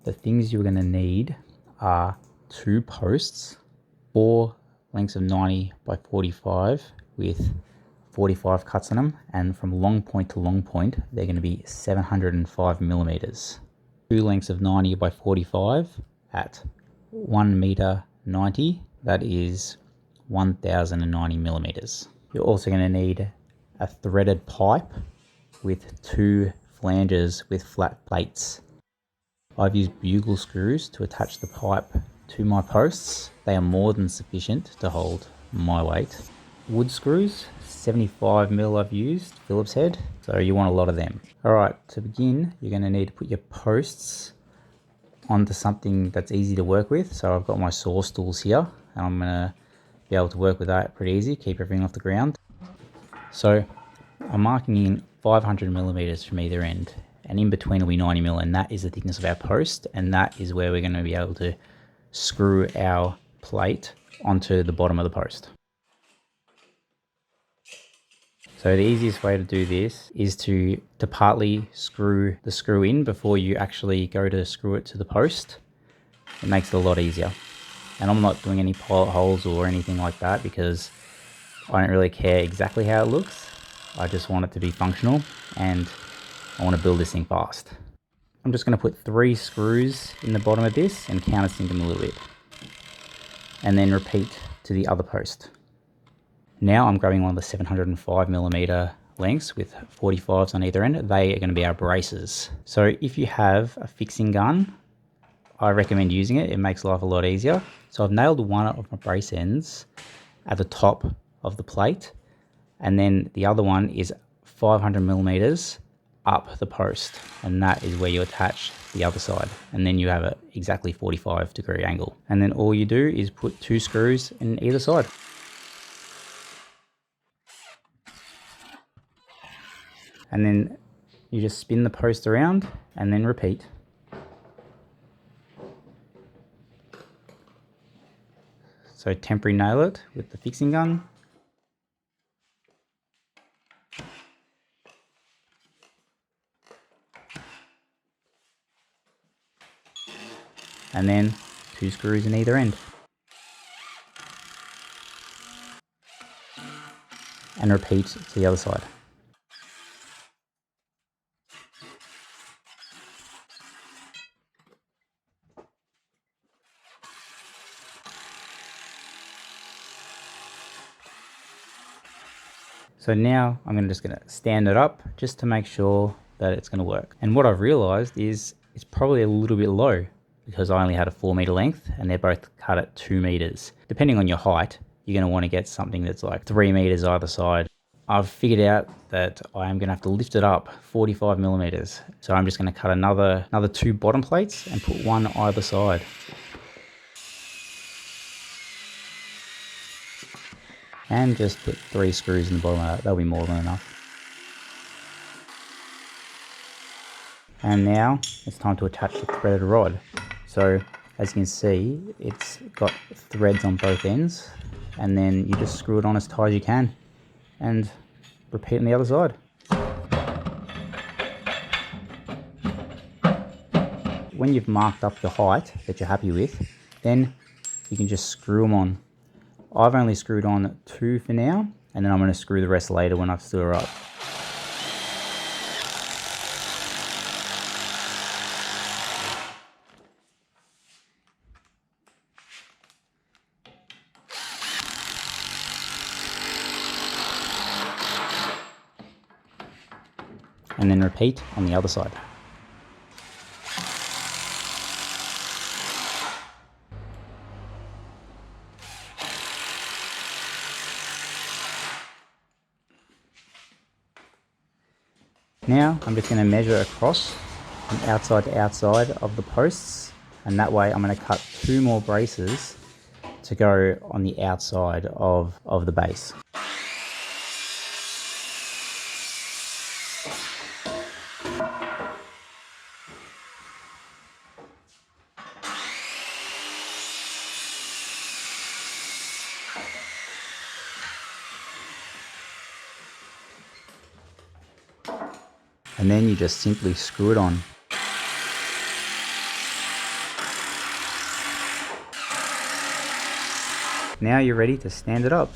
the things you're going to need are 2 posts, 4 lengths of 90 by 45 with 45 cuts on them, and from long point to long point they're going to be 705 millimeters. 2 lengths of 90 by 45 at 1 meter 90, that is 1090 millimeters. You're also going to need a threaded pipe with 2 flanges with flat plates. I've used bugle screws to attach the pipe to my posts. They are more than sufficient to hold my weight. Wood screws, 75mm I've used, Phillips head, so you want a lot of them. Alright, to begin, you're going to need to put your posts onto something that's easy to work with. So I've got my saw stools here, and I'm going to be able to work with that pretty easy, keep everything off the ground. So I'm marking in 500mm from either end, and in between will be 90mm, and that is the thickness of our post, and that is where we're going to be able to screw our plate onto the bottom of the post. So the easiest way to do this is to partly screw the screw in before you actually go to screw it to the post. It makes it a lot easier. And I'm not doing any pilot holes or anything like that because I don't really care exactly how it looks. I just want it to be functional and I want to build this thing fast. I'm just going to put 3 screws in the bottom of this and countersink them a little bit. And then repeat to the other post. Now I'm grabbing one of the 705mm lengths with 45s on either end. They are going to be our braces. So if you have a fixing gun, I recommend using it. It makes life a lot easier. So I've nailed one of my brace ends at the top of the plate, and then the other one is 500mm up the post, and that is where you attach the other side, and then you have an exactly 45-degree angle. And then all you do is put 2 screws in either side. And then you just spin the post around and then repeat. So temporary nail it with the fixing gun. And then 2 screws in either end. And repeat to the other side. So now I'm just going to stand it up just to make sure that it's going to work. And what I've realized is it's probably a little bit low because I only had a 4 meter length and they're both cut at 2 meters. Depending on your height, you're going to want to get something that's like 3 meters either side. I've figured out that I am going to have to lift it up 45mm. So I'm just going to cut another 2 bottom plates and put 1 either side. And just put 3 screws in the bottom of that. That'll be more than enough. And now it's time to attach the threaded rod. So as you can see, it's got threads on both ends, and then you just screw it on as tight as you can and repeat on the other side. When you've marked up the height that you're happy with, then you can just screw them on. I've only screwed on 2 for now, and then I'm going to screw the rest later when I've stood her up. And then repeat on the other side. Now I'm just going to measure across from outside to outside of the posts, and that way I'm going to cut 2 more braces to go on the outside of the base. And then you just simply screw it on. Now you're ready to stand it up.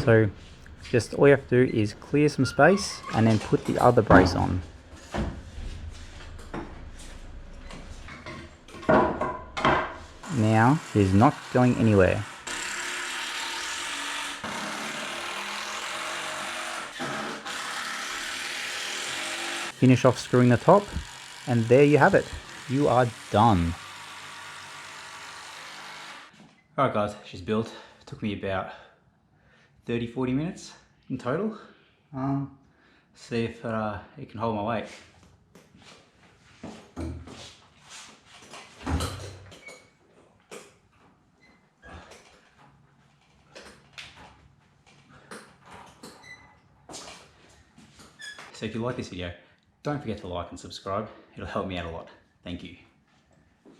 So just all you have to do is clear some space and then put the other brace on. Now it is not going anywhere. Finish off screwing the top, and there you have it. You are done. Alright guys, she's built. It took me about 30-40 minutes in total. See if it can hold my weight. So if you like this video, don't forget to like and subscribe. It'll help me out a lot. Thank you.